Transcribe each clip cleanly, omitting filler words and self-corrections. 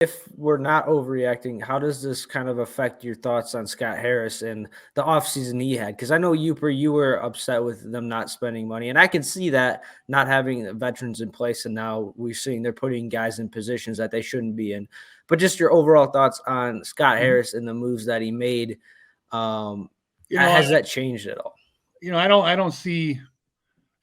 if we're not overreacting, how does this kind of affect your thoughts on Scott Harris and the offseason he had? Because I know you were upset with them not spending money, and I can see that not having the veterans in place, and now we're seeing they're putting guys in positions that they shouldn't be in. But just your overall thoughts on Scott Harris and the moves that he made. Has that changed at all? I don't see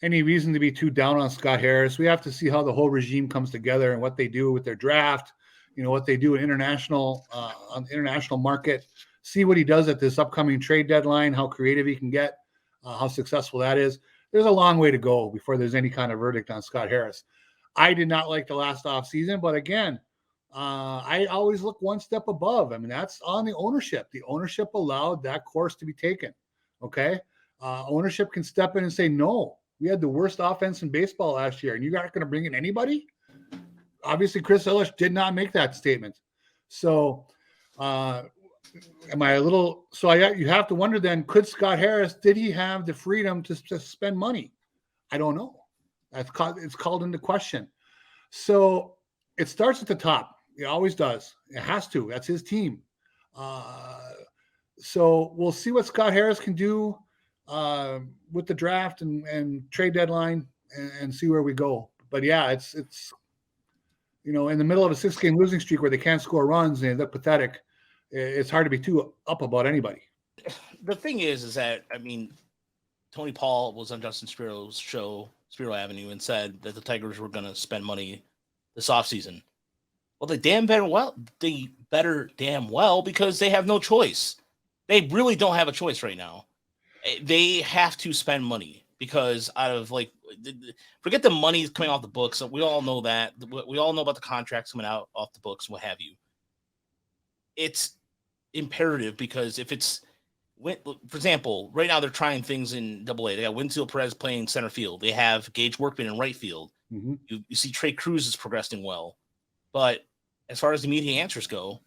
any reason to be too down on Scott Harris. We have to see how the whole regime comes together and what they do with their draft, what they do in on the international market, see what he does at this upcoming trade deadline, how creative he can get, how successful that is. There's a long way to go before there's any kind of verdict on Scott Harris. I did not like the last offseason, but again, I always look one step above. I mean, that's on the ownership. The ownership allowed that course to be taken. Okay. Ownership can step in and say, no, we had the worst offense in baseball last year, and you're not going to bring in anybody? Obviously, Chris Ilitch did not make that statement. So, you have to wonder then, could Scott Harris, did he have the freedom to spend money? I don't know. It's called into question. So it starts at the top. It always does. It has to. That's his team. So we'll see what Scott Harris can do with the draft and trade deadline and see where we go. But yeah, it's in the middle of a 6-game losing streak where they can't score runs and they look pathetic. It's hard to be too up about anybody. The thing is that, I mean, Tony Paul was on Justin Spiro's show, Spiro Avenue, and said that the Tigers were going to spend money this offseason. Well, they better damn well because they have no choice. They really don't have a choice right now. They have to spend money because forget the money coming off the books. We all know that. We all know about the contracts coming out off the books and what have you. It's imperative because for example, right now they're trying things in AA. They got Winfield Perez playing center field. They have Gage Workman in right field. Mm-hmm. You see Trey Cruz is progressing well. But as far as the immediate answers go,